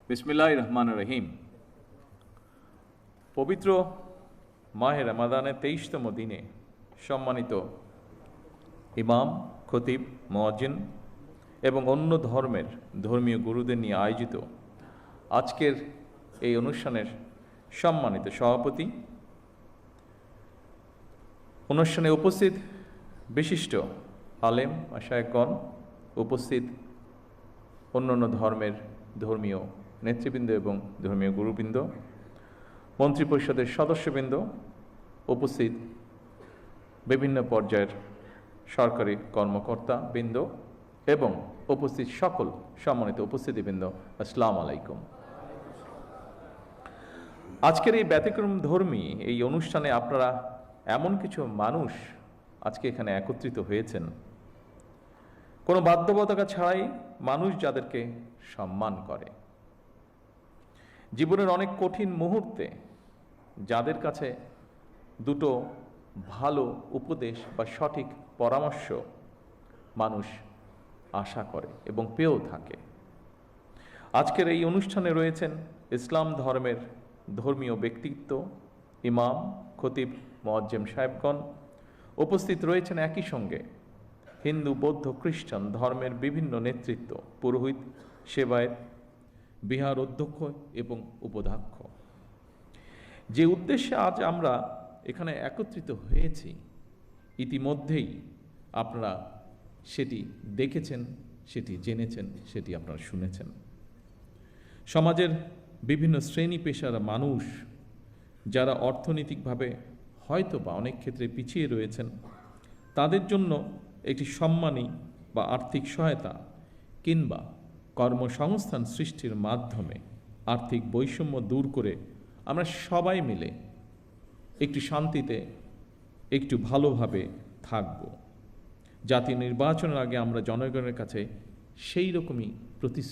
বিসমিল্লাহির রহমানির রহিম। পবিত্র মাহে রমাদানের 23তম দিনে সম্মানিত ইমাম, খতিব, মুয়াজ্জিন এবং অন্য ধর্মের ধর্মীয় গুরুদের নিয়ে আয়োজিত আজকের এই অনুষ্ঠানের সম্মানিত সভাপতি, অনুষ্ঠানে উপস্থিত বিশিষ্ট আলেম, মাশায়েখগণ, উপস্থিত অন্যান্য ধর্মের ধর্মীয় নেতৃবৃন্দ এবং ধর্মীয় গুরুবৃন্দ, মন্ত্রিপরিষদের সদস্যবৃন্দ, উপস্থিত বিভিন্ন পর্যায়ের সরকারি কর্মকর্তা বৃন্দ এবং উপস্থিত সকল সম্মানিত উপস্থিতিবৃন্দ, আসসালামু আলাইকুম। আজকের এই ব্যতিক্রম ধর্মী এই অনুষ্ঠানে আপনারা এমন কিছু মানুষ আজকে এখানে একত্রিত হয়েছেন, কোনো বাধ্যবাধকতা ছাড়াই মানুষ যাদেরকে সম্মান করে, জীবনের অনেক কঠিন মুহূর্তে যাদের কাছে দুটো ভালো উপদেশ বা সঠিক পরামর্শ মানুষ আশা করে এবং পেয়েও থাকে। আজকের এই অনুষ্ঠানে রয়েছেন ইসলাম ধর্মের ধর্মীয় ব্যক্তিত্ব, ইমাম, খতিব, মুয়াজ্জিম সাহেবগণ। উপস্থিত রয়েছেন একই সঙ্গে হিন্দু, বৌদ্ধ, খ্রিস্টান ধর্মের বিভিন্ন নেতৃত্ব, পুরোহিত, সেবায়েত, বিহার অধ্যক্ষ এবং উপাধ্যক্ষ। যে উদ্দেশ্যে আজ আমরা এখানে একত্রিত হয়েছি, ইতিমধ্যেই আপনারা সেটি দেখেছেন, সেটি জেনেছেন, সেটি আপনারা শুনেছেন। সমাজের বিভিন্ন শ্রেণী পেশার মানুষ যারা অর্থনৈতিকভাবে হয়তো বা অনেক ক্ষেত্রে পিছিয়ে রয়েছেন, তাদের জন্য একটি সম্মানী বা আর্থিক সহায়তা কিংবা কর্মসংস্থান সৃষ্টির মাধ্যমে আর্থিক বৈষম্য দূর করে আমরা সবাই মিলে একটু শান্তিতে, একটু ভালোভাবে থাকব। জাতীয় নির্বাচনের আগে আমরা জনগণের কাছে সেই রকমই